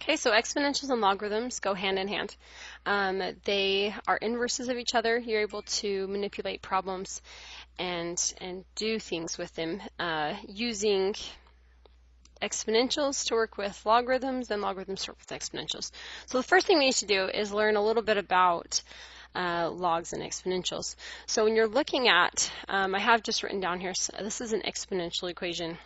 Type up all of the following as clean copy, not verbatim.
Okay, so exponentials and logarithms go hand in hand. They are inverses of each other. You're able to manipulate problems and do things with them using exponentials to work with logarithms and logarithms to work with exponentials. So the first thing we need to do is learn a little bit about logs and exponentials. So when you're looking at, I have just written down here, so this is an exponential equation.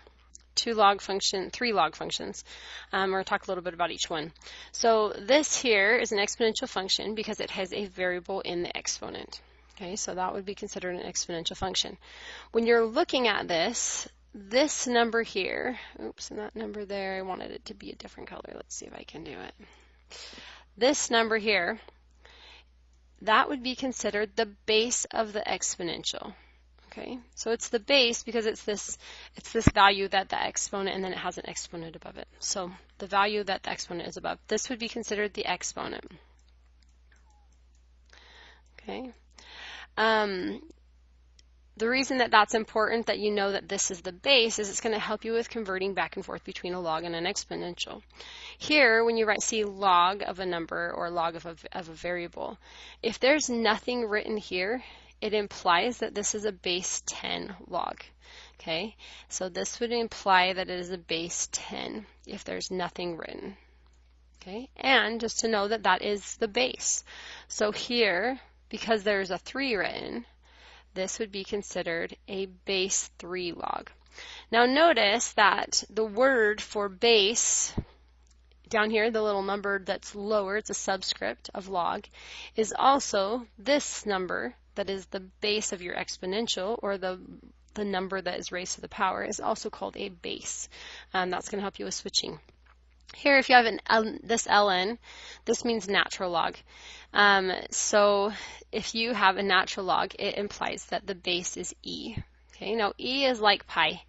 3 log functions. We're going to talk a little bit about each one. So this here is an exponential function because it has a variable in the exponent. Okay, so that would be considered an exponential function. When you're looking at this number here, oops, and that number there, I wanted it to be a different color. Let's see if I can do it. This number here, that would be considered the base of the exponential. Okay, so it's the base because it's this value that the exponent, and then it has an exponent above it. So the value that the exponent is above, this would be considered the exponent. Okay. The reason that that's important, that you know that this is the base, is it's going to help you with converting back and forth between a log and an exponential. Here, when you see log of a number or log of a variable, if there's nothing written here, it implies that this is a base 10 log. Okay, so this would imply that it is a base 10 if there's nothing written. Okay, and just to know that that is the base. So here, because there's a 3 written, this would be considered a base 3 log. Now notice that the word for base, down here, the little number that's lower, it's a subscript of log, is also this number that is the base of your exponential, or the number that is raised to the power, is also called a base. That's going to help you with switching. Here, if you have this ln, this means natural log. So if you have a natural log, it implies that the base is e. Okay, now e is like pi.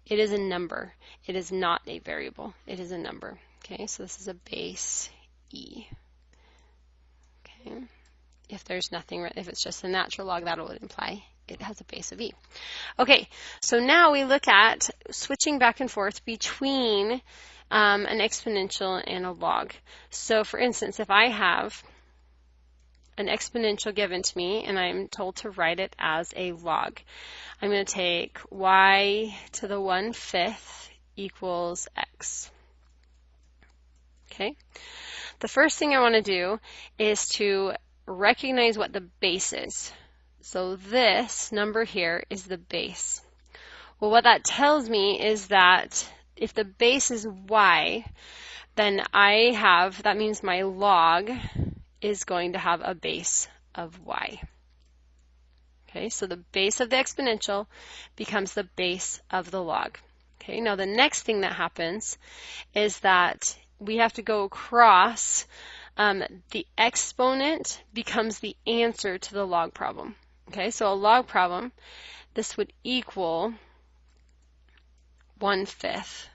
It is a number. It is not a variable. It is a number. Okay, so this is a base e. Okay. If there's nothing, if it's just a natural log, that would imply it has a base of e. Okay, so now we look at switching back and forth between an exponential and a log. So for instance, if I have an exponential given to me and I'm told to write it as a log, I'm going to take y to the 1/5 equals x. Okay, the first thing I want to do is to recognize what the base is. So this number here is the base. Well, what that tells me is that if the base is y, then that means my log is going to have a base of y. Okay, so the base of the exponential becomes the base of the log. Okay, now the next thing that happens is that we have to go across. The exponent becomes the answer to the log problem. Okay, so a log problem, this would equal 1/5.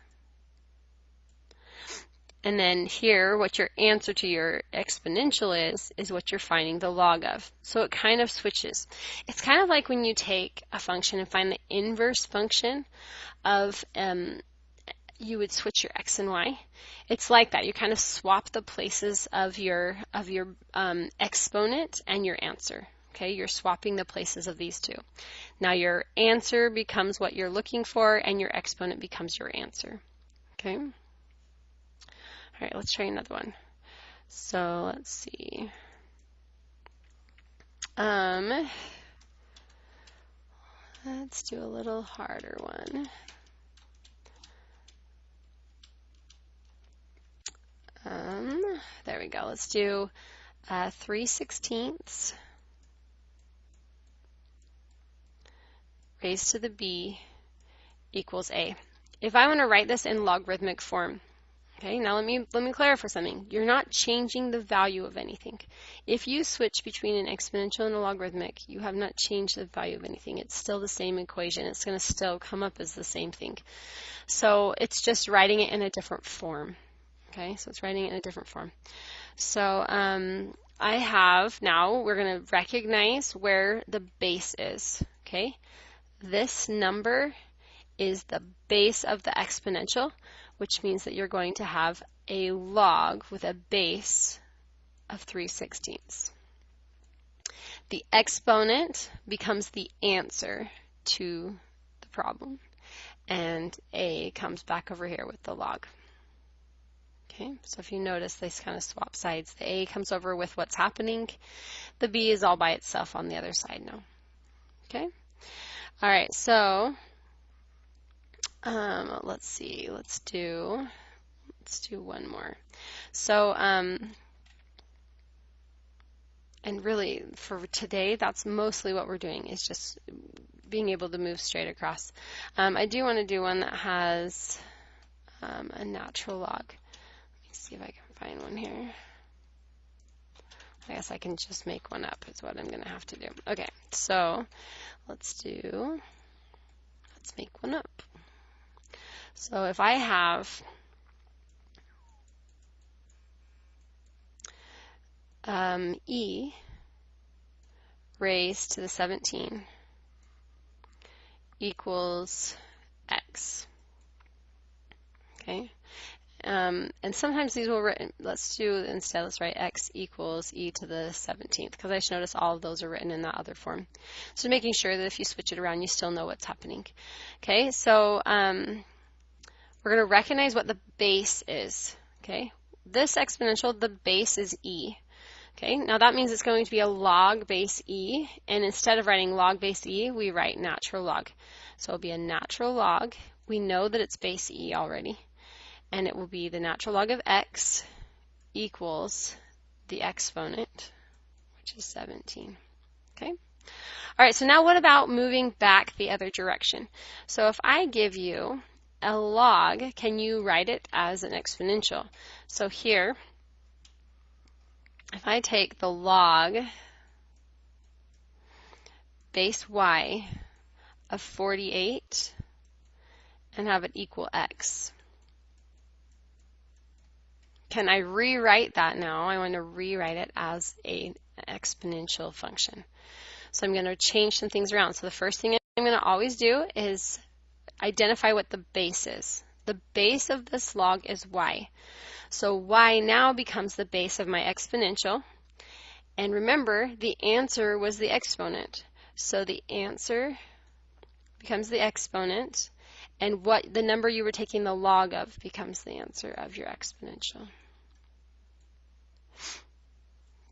And then here, what your answer to your exponential is what you're finding the log of. So it kind of switches. It's kind of like when you take a function and find the inverse function of, you would switch your x and y. It's like that. You kind of swap the places of your exponent and your answer. Okay, you're swapping the places of these two. Now your answer becomes what you're looking for, and your exponent becomes your answer. Okay. All right, let's try another one. So let's see. Let's do a little harder one. There we go. Let's do 3/16 raised to the b equals a. If I want to write this in logarithmic form, okay, now let me clarify something. You're not changing the value of anything. If you switch between an exponential and a logarithmic, you have not changed the value of anything. It's still the same equation. It's going to still come up as the same thing. So it's just writing it in a different form. Okay, so it's writing it in a different form. So we're going to recognize where the base is. Okay, this number is the base of the exponential, which means that you're going to have a log with a base of 3/16. The exponent becomes the answer to the problem, and a comes back over here with the log. Okay, so if you notice, they kind of swap sides. The a comes over with what's happening. The b is all by itself on the other side now. Okay, all right, so let's see, let's do one more. So and really for today, that's mostly what we're doing, is just being able to move straight across. I do want to do one that has a natural log. Let me see if I can find one here. I guess I can just make one up is what I'm going to have to do. Okay, so let's make one up. So if I have e raised to the 17 equals x. Okay, and sometimes these will written. Let's write x equals e to the 17th, because I just noticed all of those are written in that other form. So making sure that if you switch it around, you still know what's happening. Okay, so we're going to recognize what the base is. Okay, this exponential, the base is e. Okay, now that means it's going to be a log base e, and instead of writing log base e, we write natural log. So it'll be a natural log. We know that it's base e already, and it will be the natural log of x equals the exponent, which is 17. Okay. All right, so now what about moving back the other direction? So if I give you a log, can you write it as an exponential? So here, if I take the log base y of 48 and have it equal x, can I rewrite that now? I want to rewrite it as an exponential function. So I'm going to change some things around. So the first thing I'm going to always do is identify what the base is. The base of this log is y. So y now becomes the base of my exponential. And remember, the answer was the exponent. So the answer becomes the exponent, and what the number you were taking the log of becomes the answer of your exponential.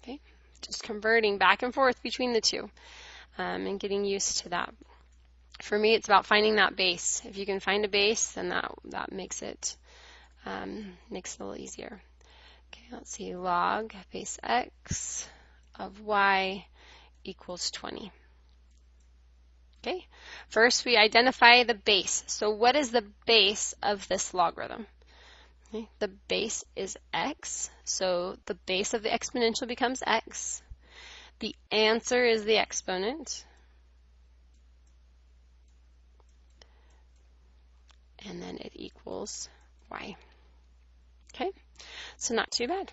Okay, just converting back and forth between the two and getting used to that. For me, it's about finding that base. If you can find a base, then that makes it a little easier. Okay, let's see, log base x of y equals 20. Okay, first we identify the base. So what is the base of this logarithm? Okay, the base is x, so the base of the exponential becomes x. The answer is the exponent. And then it equals y. Okay, so not too bad.